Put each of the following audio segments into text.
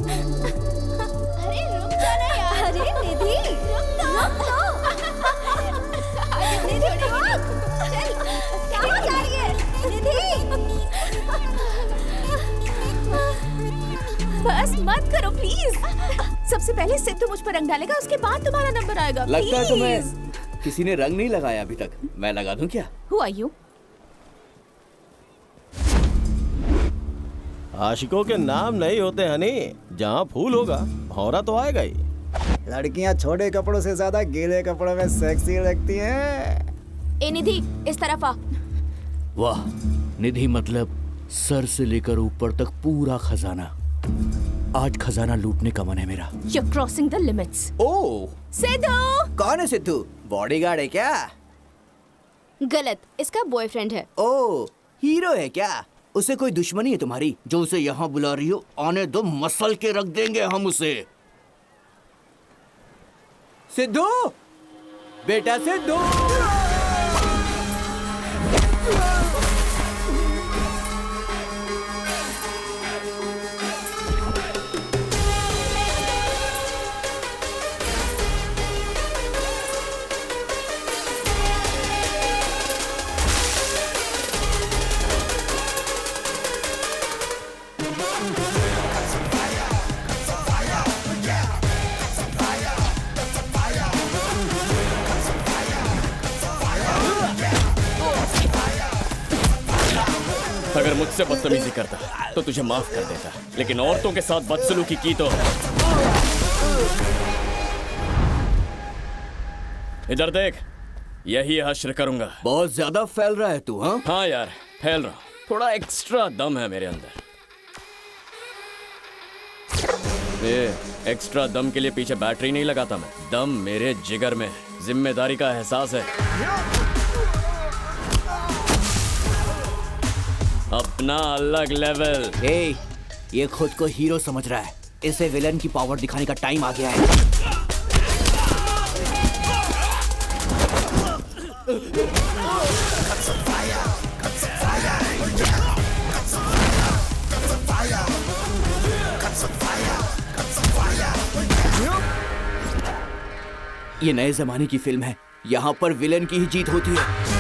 अरे रुक जा ना यार। अरे निधि रुक तो। निधि रुक। चल कहाँ जा रही है निधि? बस मत करो प्लीज। सबसे पहले सिद्धू मुझ पर रंग डालेगा, उसके बाद तुम्हारा नंबर आएगा। लगता है तुम्हें किसी ने रंग नहीं लगाया अभी तक। मैं लगा दूं क्या? Who are you? आशिकों के नाम नहीं होते हनी, जहाँ फूल होगा भौरा तो आएगा ही। लड़कियाँ छोटे कपड़ों से ज्यादा गीले कपड़ों में सेक्सी लगती हैं। ए निधि इस तरफ आ। वाह, निधि मतलब सर से लेकर ऊपर तक पूरा खजाना। आज खजाना लूटने का मन है मेरा। You're crossing the limits. ओह, सिद्धू। कौन है सिद्धू? बॉडीगार्ड है क्या? गलत, इसका बॉयफ्रेंड है। ओह, हीरो है क्या? उसे कोई दुश्मनी है तुम्हारी जो उसे यहाँ बुला रही हो? आने दो, मसल के रख देंगे हम उसे। सिद्धू, बेटा सिद्धू। अगर मुझसे बदतमीजी करता तो तुझे माफ कर देता, लेकिन औरतों के साथ बदसलूकी की तो। इधर देख, यही हश्र करूंगा। बहुत ज्यादा फैल रहा है तू। हाँ हाँ यार, फैल रहा हूं। थोड़ा एक्स्ट्रा दम है मेरे अंदर। ये एक्स्ट्रा दम के लिए पीछे बैटरी नहीं लगाता मैं। दम मेरे जिगर में है, जिम्मेदारी का एहसास है। अपना अलग लेवल। ए, ये खुद को हीरो समझ रहा है। इसे विलन की पावर दिखाने का टाइम आ गया है। ये नए जमाने की फिल्म है, यहाँ पर विलन की ही जीत होती है।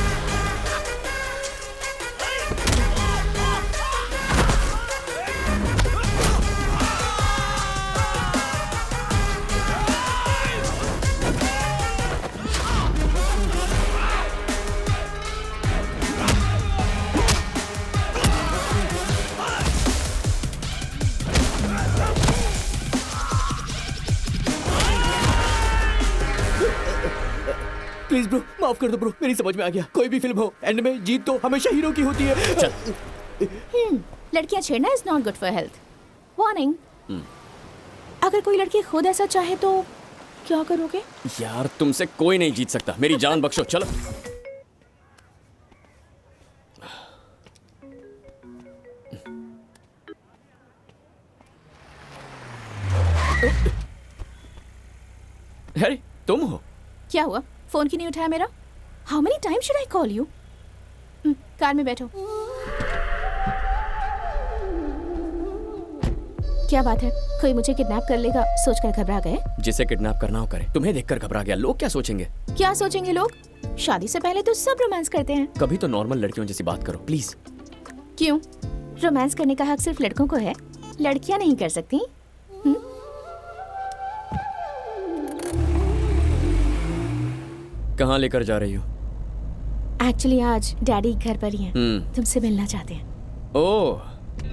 प्लीज ब्रो, माफ कर दो ब्रो, मेरी समझ में आ गया। कोई भी फिल्म हो, एंड में जीत तो हमेशा हीरो की होती है। लड़कियां छेड़ना is not good for health. Warning. अगर कोई लड़की खुद ऐसा चाहे तो क्या करोगे? यार तुमसे कोई नहीं जीत सकता, मेरी जान बख्शो। चलो। अरे तुम हो? क्या हुआ? फोन क्यों नहीं उठाया मेरा? How many time should I call you? Car में बैठो। क्या बात है? कोई मुझे किडनैप कर लेगा सोचकर घबरा गए? जिसे किडनैप करना हो करे। तुम्हें देखकर घबरा गया। लोग क्या सोचेंगे? क्या सोचेंगे लोग? शादी से पहले तो सब रोमांस करते हैं। कभी तो नॉर्मल लड़कियों जैसी बात करो प्लीज। क्यों? रोमांस करने का हक सिर्फ लड़कों को है, लड़कियां नहीं कर सकती? कहाँ लेकर जा रही हो? एक्चुअली आज डैडी घर पर ही हैं। तुमसे मिलना चाहते हैं। ओह,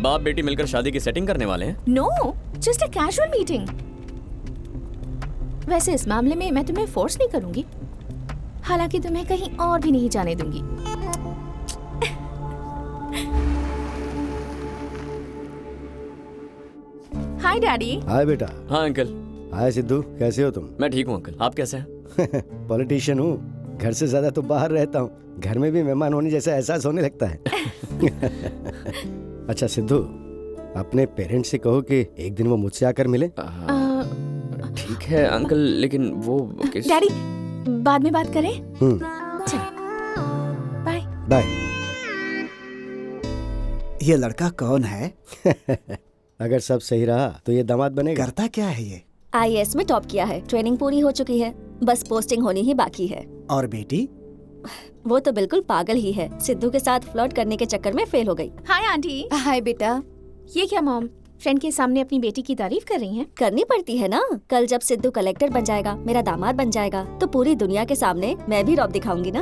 बाप बेटी मिलकर शादी की सेटिंग करने वाले हैं? No, just a casual meeting. वैसे इस मामले में मैं तुम्हें फोर्स नहीं करूंगी, हालांकि तुम्हें कहीं और भी नहीं जाने दूंगी। हाय डैडी। हाय बेटा। हाँ अंकल। हाय सिद्धू, कैसे हो तुम? मैं ठीक हूँ अंकल, आप कैसे हैं? पॉलिटिशियन हूँ, घर से ज्यादा तो बाहर रहता हूँ। घर में भी मेहमान होने जैसा एहसास होने लगता है। अच्छा सिद्धू, अपने पेरेंट्स से कहो कि एक दिन वो मुझसे आकर मिले। ठीक है अंकल, लेकिन वो डैडी बाद में बात करें। चल, बाय बाय। ये लड़का कौन है? अगर सब सही रहा तो ये दामाद बनेगा। करता क्या है ये? आईएएस में टॉप किया है, ट्रेनिंग पूरी हो चुकी है, बस पोस्टिंग होनी ही बाकी है। और बेटी? वो तो बिल्कुल पागल ही है, सिद्धू के साथ फ्लर्ट करने के चक्कर में फेल हो गई। Hi aunty. हाय बेटा। ये क्या मॉम, फ्रेंड के सामने अपनी बेटी की तारीफ कर रही हैं? करनी पड़ती है ना, कल जब सिद्धू कलेक्टर बन जाएगा, मेरा दामाद बन जाएगा, तो पूरी दुनिया के सामने मैं भी रौब दिखाऊंगी ना।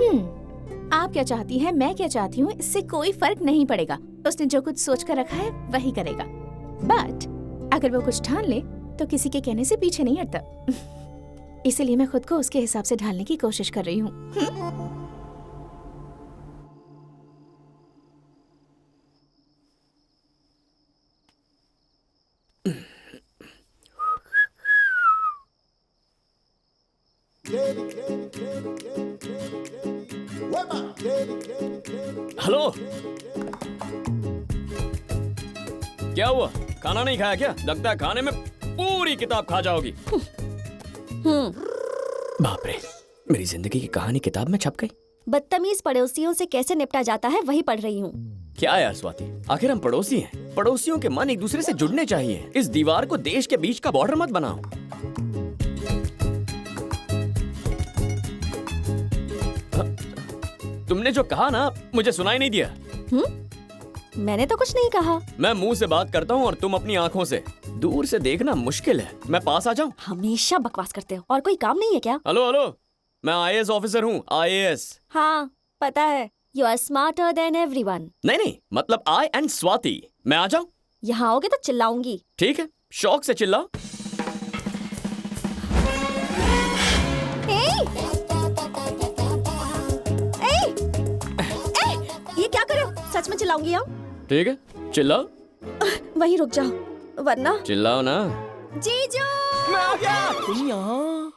आप क्या चाहती हैं, मैं क्या चाहती हूँ, इससे कोई फर्क नहीं पड़ेगा। उसने जो कुछ सोच कर रखा है वही करेगा। बट अगर वो कुछ ठान ले तो किसी के कहने से पीछे नहीं हटता। इसीलिए मैं खुद को उसके हिसाब से ढालने की कोशिश कर रही हूँ। हेलो, क्या हुआ? खाना नहीं खाया क्या? लगता है खाने में पूरी किताब खा जाओगी। बाप रे, मेरी जिंदगी की कहानी किताब में छप गई। बदतमीज पड़ोसियों से कैसे निपटा जाता है वही पढ़ रही हूँ। क्या यार स्वाति, आखिर हम पड़ोसी हैं। पड़ोसियों के मन एक दूसरे से जुड़ने चाहिए। इस दीवार को देश के बीच का बॉर्डर मत बनाओ। तुमने जो कहा ना, मुझे सुनाई नहीं दिया। मैंने तो कुछ नहीं कहा। मैं मुंह से बात करता हूँ और तुम अपनी आंखों से। दूर से देखना मुश्किल है। मैं पास आ जाऊँ? हमेशा बकवास करते हो, और कोई काम नहीं है क्या? हेलो हेलो, मैं आईएएस ऑफिसर हूँ, आईएएस। हाँ पता है, you are smarter than everyone. नहीं नहीं, मतलब आई एंड स्वाति। मैं आ जाऊँ? यहाँ आओगे तो चिल्लाऊंगी। ठीक है, शौक से चिल्लाओ। ये क्या कर रहे हो? सच में चिल्लाऊंगी यहाँ। ठीक है, चिल्लाओ। वहीं रुक जाओ वरना। चिल्लाओ ना। जीजू! मैं आ गया। तुम यहाँ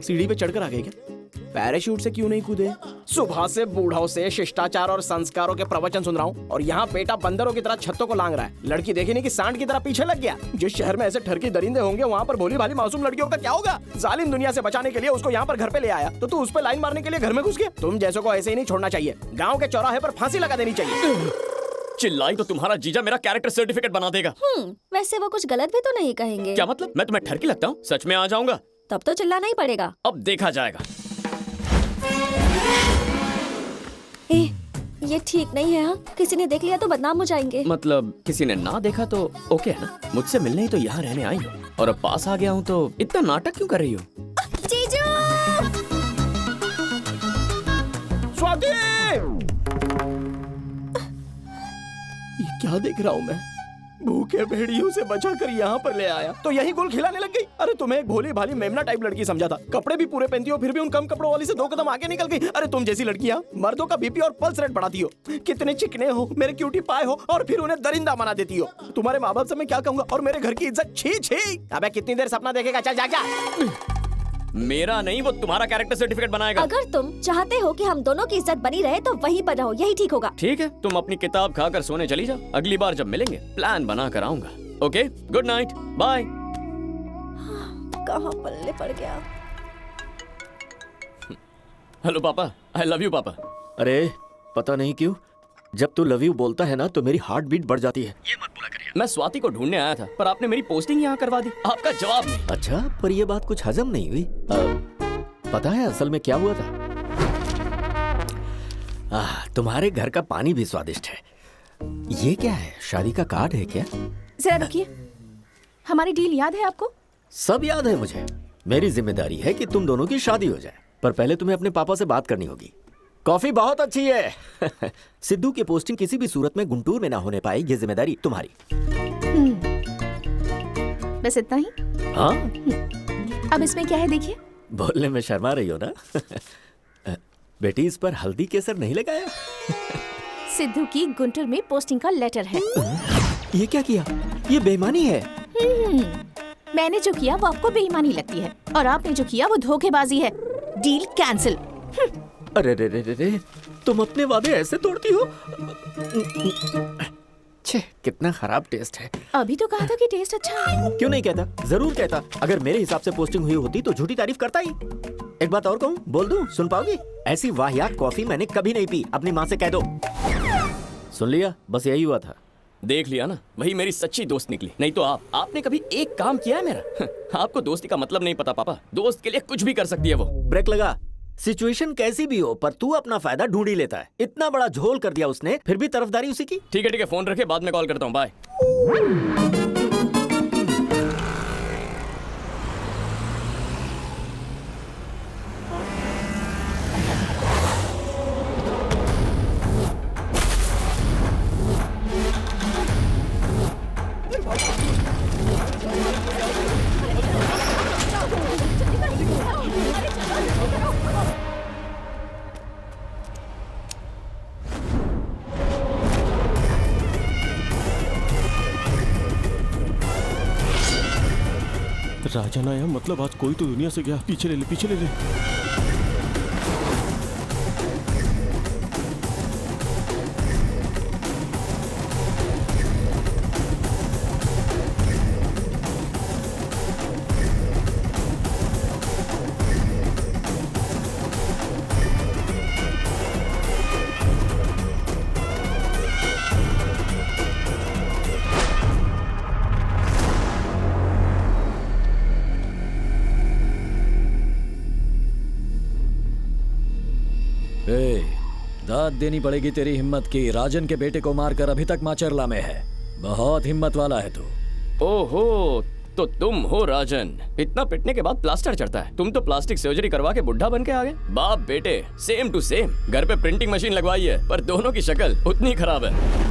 सीढ़ी पे चढ़कर आ गए क्या? पैराशूट से क्यों नहीं कूदे? सुबह से बूढ़ों से शिष्टाचार और संस्कारों के प्रवचन सुन रहा हूँ और यहाँ बेटा बंदरों की तरह छत्तों को लांग रहा है। लड़की देखी नहीं कि सांड की तरह पीछे लग गया। जिस शहर में ऐसे ठरकी दरिंदे होंगे वहाँ पर भोली भाली मासूम लड़कियों का क्या होगा? जालिम दुनिया से बचाने के लिए उसको यहाँ पर घर पे ले आया तो तू उस पर लाइन मारने के लिए घर में घुस गया। तुम जैसों को ऐसे ही नहीं छोड़ना चाहिए। गाँव के चौराहे पर फांसी लगा देनी चाहिए। चिल्लाई तो तुम्हारा जीजा मेरा कैरेक्टर सर्टिफिकेट बना देगा। वैसे वो कुछ गलत भी तो नहीं कहेंगे। क्या मतलब? मैं तुम्हें ठरकी लगता हूँ? सच में आ जाऊंगा। तब तो चिल्लाना ही पड़ेगा। अब देखा जाएगा। ये ठीक नहीं है। हाँ, किसी ने देख लिया तो बदनाम हो जाएंगे। मतलब किसी ने ना देखा तो ओके है ना? मुझसे मिलने ही तो यहाँ रहने आई हो और अब पास आ गया हूँ तो इतना नाटक क्यों कर रही हो? जीजू! स्वाति! ये क्या देख रहा हूँ मैं? भूखे भेड़ियों से बचाकर यहाँ पर ले आया तो यही गुल खिलाने लग गई। अरे तुम्हें एक भोली भाली मेमना टाइप लड़की समझा था। कपड़े भी पूरे पहनती हो फिर भी उन कम कपड़ों वाली से 2 कदम आगे निकल गई। अरे तुम जैसी लड़कियां मर्दों का बीपी और पल्स रेट बढ़ाती हो। कितने चिकने हो, मेरे क्यूटी पाए हो और फिर उन्हें दरिंदा बना देती हो। तुम्हारे माँ बाप से मैं क्या कहूँगा? और मेरे घर की इज्जत छी छी। अबे कितनी देर सपना देखेगा? चल जा। मेरा नहीं, वो तुम्हारा कैरेक्टर सर्टिफिकेट बनाएगा। अगर तुम चाहते हो कि हम दोनों की इज्जत बनी रहे तो वहीं पर रहो, यही ठीक होगा। ठीक है, तुम अपनी किताब खाकर सोने चली जाओ। अगली बार जब मिलेंगे प्लान बना कर आऊंगा। Okay, good night, bye. कहाँ पल्ले पड़ गया। हेलो पापा, आई लव यू पापा। अरे पता नहीं क्यों जब तू लव यू बोलता है ना तो मेरी हार्ट बीट बढ़ जाती है। ये मत बोला करिए। मैं स्वाति को ढूंढने आया था पर आपने मेरी पोस्टिंग यहाँ करवा दी। आपका जवाब नहीं। अच्छा, पर ये बात कुछ हजम नहीं हुई। पता है असल में क्या हुआ था? तुम्हारे घर का पानी भी स्वादिष्ट है। ये क्या है? शादी का कार्ड है क्या? जरा रुकिए, हमारी डील याद है आपको? सब याद है मुझे। मेरी जिम्मेदारी है कि तुम दोनों की शादी हो जाए, पर पहले तुम्हें अपने पापा से बात करनी होगी। कॉफी बहुत अच्छी है। सिद्धू की पोस्टिंग किसी भी सूरत में गुंटूर में ना होने पाए, ये जिम्मेदारी तुम्हारी। बस इतना ही? हाँ। अब इसमें क्या है देखिए। बोलने में शर्मा रही हो ना? बेटी, इस पर हल्दी केसर नहीं लगाया? सिद्धू की गुंटूर में पोस्टिंग का लेटर है। ये क्या किया? ये बेईमानी है। मैंने जो किया वो आपको बेईमानी लगती है और आपने जो किया वो धोखेबाजी है। Deal cancel. अरे रे रे रे रे, तुम अपने वादे ऐसे तोड़ती हो? छे, कितना खराब टेस्ट है। अभी तो कहा था कि टेस्ट अच्छा है। क्यों नहीं कहता? जरूर कहता। अगर मेरे हिसाब से पोस्टिंग हुई होती तो झूठी तारीफ करता ही। एक बात और कहूँ, बोल दूं? सुन पाओगी? ऐसी वाहियात कॉफी मैंने कभी नहीं पी। अपनी माँ से कह दो। सुन लिया? बस यही हुआ था। देख लिया ना, वही मेरी सच्ची दोस्त निकली। नहीं तो आपने कभी एक काम किया है मेरा? आपको दोस्ती का मतलब नहीं पता पापा। दोस्त के लिए कुछ भी कर सकती है वो। ब्रेक लगा। सिचुएशन कैसी भी हो, पर तू अपना फायदा ढूंढ ही लेता है। इतना बड़ा झोल कर दिया उसने, फिर भी तरफदारी उसी की। ठीक है, फोन रखे, बाद में कॉल करता हूँ, बाय। राजन आया मतलब आज कोई तो दुनिया से गया। पीछे ले ले, पीछे ले ले। दाद देनी पड़ेगी तेरी हिम्मत की। राजन के बेटे को मारकर अभी तक माचरला में है। बहुत हिम्मत वाला है तू। ओहो, तो तुम हो राजन। इतना पिटने के बाद प्लास्टर चढ़ता है। तुम तो प्लास्टिक सर्जरी करवा के बुढ़ा बन के आ गए। बाप बेटे सेम टू सेम। घर पे प्रिंटिंग मशीन लगवाई है, पर दोनों की शक्ल उतनी खराब है।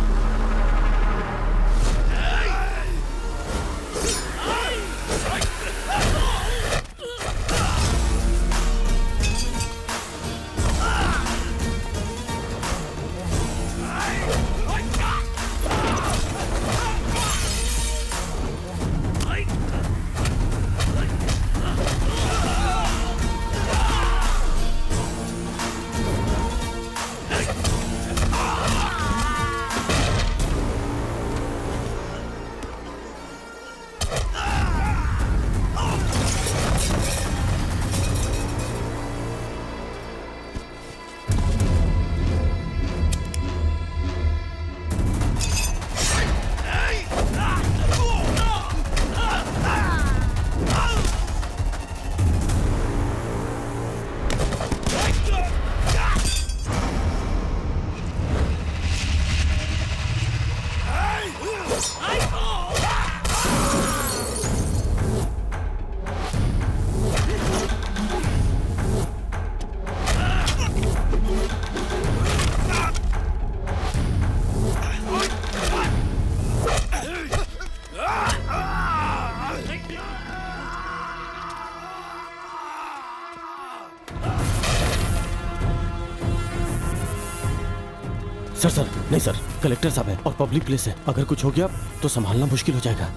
सर नहीं सर, कलेक्टर साहब है और पब्लिक प्लेस है। अगर कुछ हो गया तो संभालना मुश्किल हो जाएगा।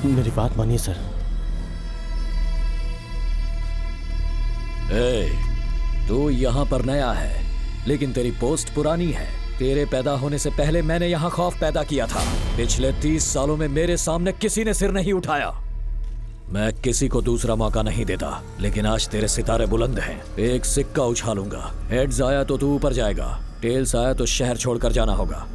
मेरी बात मानिए सर। तू यहाँ पर नया है, लेकिन तेरी पोस्ट पुरानी है। तेरे पैदा होने से पहले मैंने यहाँ खौफ पैदा किया था। पिछले 30 सालों में मेरे सामने किसी ने सिर नहीं उठाया। मैं किसी को दूसरा मौका नहीं देता, लेकिन आज तेरे सितारे बुलंद हैं। एक सिक्का उछालूंगा। हेड्स आया तो तू ऊपर जाएगा, टेल्स आया तो शहर छोड़कर जाना होगा।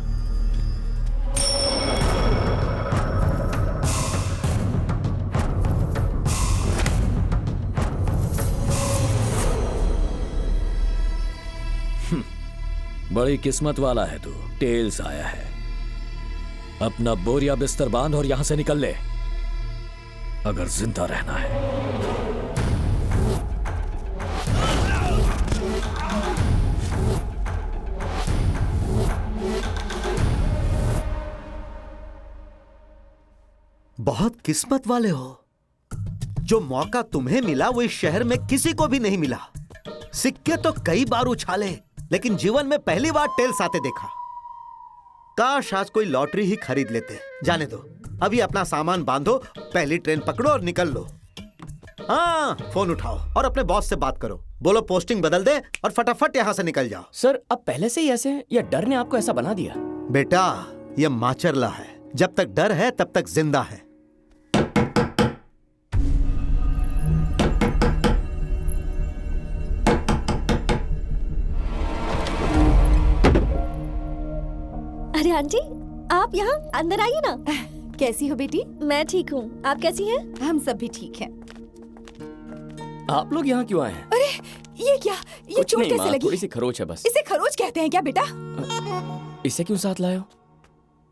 बड़ी किस्मत वाला है तू। टेल्स आया है। अपना बोरिया बिस्तर बांध और यहां से निकल ले, अगर जिंदा रहना है। बहुत किस्मत वाले हो। जो मौका तुम्हें मिला वो इस शहर में किसी को भी नहीं मिला। सिक्के तो कई बार उछाले, लेकिन जीवन में पहली बार टेल्स आते देखा। काश आज कोई लॉटरी ही खरीद लेते। जाने दो, अभी अपना सामान बांधो, पहली ट्रेन पकड़ो और निकल लो। हाँ, फोन उठाओ और अपने बॉस से बात करो। बोलो पोस्टिंग बदल दे और फटाफट यहाँ से निकल जाओ। सर, अब पहले से ही ऐसे हैं या डर ने आपको ऐसा बना दिया? बेटा, ये माचरला है। जब तक डर है तब तक जिंदा है। अरे आंटी, आप यहाँ अंदर आइए ना। कैसी हो बेटी? मैं ठीक हूँ, आप कैसी हैं? हम सब भी ठीक हैं। आप लोग यहाँ क्यों आए हैं? अरे ये क्या? ये कुछ चोट नहीं कैसे माँ, लगी? थोड़ी सी खरोच है बस। इसे खरोच कहते हैं क्या बेटा? इसे क्यों साथ लाए हो?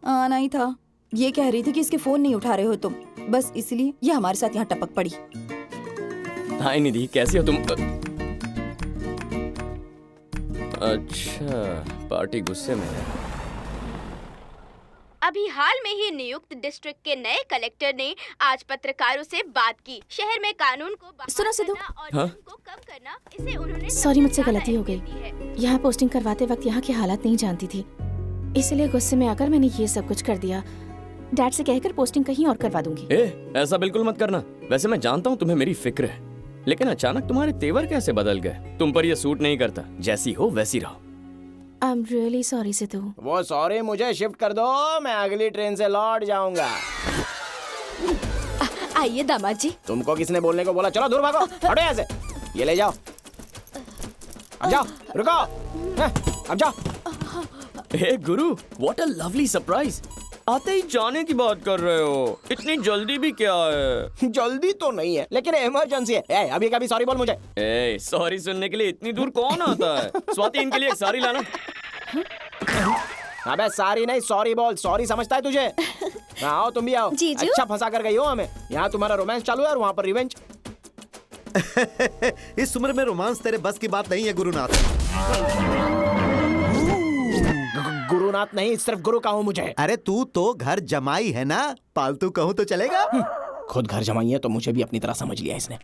आना ही था। ये कह रही थी कि इसके फोन नहीं उठा रहे हो तुम, बस इसलिए ये हमारे साथ यहाँ टपक पड़ी। हाय निधि, कैसी हो तुम? अच्छा, पार्टी गुस्से में है। अभी हाल में ही नियुक्त डिस्ट्रिक्ट के नए कलेक्टर ने आज पत्रकारों से बात की। शहर में कानून को बहाल सुनो सिद्धू। करना और हाँ? जुर्म को कम करना, इसे उन्होंने सॉरी, मुझसे सबसे गलती हो ज्यादा गई। अहमियत दी है। यहाँ पोस्टिंग करवाते वक्त यहाँ के हालात नहीं जानती थी, इसलिए गुस्से में आकर मैंने ये सब कुछ कर दिया। डैड से कहकर पोस्टिंग कहीं और करवा दूंगी। ऐसा बिल्कुल मत करना। वैसे मैं जानता हूँ तुम्हें मेरी फिक्र है, लेकिन अचानक तुम्हारे तेवर कैसे बदल गए? तुम पर ये सूट नहीं करता। जैसी हो वैसी रहो। I am really sorry Sidhu. वो सॉरी मुझे शिफ्ट कर दो, मैं अगली ट्रेन से लौट जाऊंगा। आइए दामाद जी। तुमको किसने बोलने को बोला? चलो दूर भागो, हटो यहाँ से। ये ले जाओ, अब जाओ, रुको, अब जाओ। हे गुरु, व्हाट अ लवली सरप्राइज। आते ही जाने की बात कर रहे हो, इतनी जल्दी भी क्या है? जल्दी तो नहीं है, लेकिन इमरजेंसी है। ए, अभी कभी सॉरी बोल मुझे। ए, सॉरी सुनने के लिए इतनी दूर कौन आता है? स्वाति, इनके लिए एक साड़ी लाना। अबे सारी नहीं, सॉरी बोल। सॉरी समझता है तुझे? आओ तुम भी आओ। जीजू। अच्छा फंसा कर गई हो हमें। यहाँ तुम्हारा रोमांस चालू है और वहाँ पर रिवेंज। इस उम्र में रोमांस तेरे बस की बात नहीं है गुरुनाथ। गुरुनाथ नहीं, सिर्फ गुरु कहूँ मुझे। अरे तू तो घर जमाई है ना, पालतू कहूँ तो चलेगा? खुद घर जमाई है तो मुझे भी अपनी तरह समझ लिया इसने।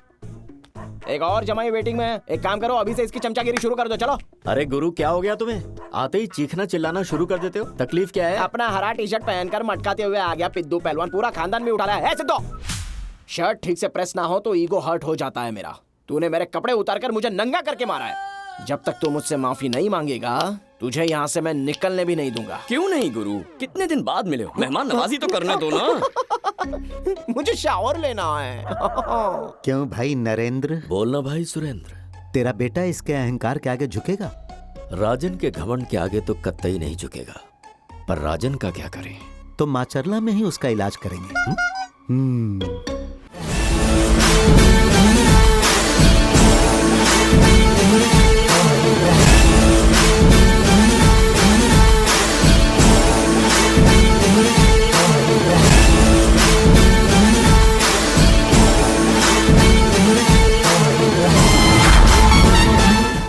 एक और जमाई वेटिंग में है। एक काम करो, अभी से इसकी चमचागिरी शुरू कर दो। चलो। अरे गुरु, क्या हो गया तुम्हें? आते ही चीखना चिल्लाना शुरू कर देते हो। तकलीफ क्या है? अपना हरा टी शर्ट पहनकर मटकाते हुए आ गया पिद्दू पहलवान। पूरा खानदान भी उठा रहा है। सिद्धू, शर्ट ठीक से प्रेस ना हो तो ईगो हर्ट हो जाता है मेरा। तूने मेरे कपड़े उतारकर मुझे नंगा करके मारा है। जब तक तू मुझसे माफी नहीं मांगेगा, तुझे यहाँ से मैं निकलने भी नहीं दूंगा। क्यों नहीं गुरु? कितने दिन बाद मिले हो, मेहमान नवाजी तो करने दो ना। मुझे शावर लेना है। क्यों भाई नरेंद्र? बोलना भाई सुरेंद्र। तेरा बेटा इसके अहंकार के आगे झुकेगा? राजन के घमंड के आगे तो कतई नहीं झुकेगा, पर राजन का क्या करें? तो माचरला में ही उसका इलाज करेंगे।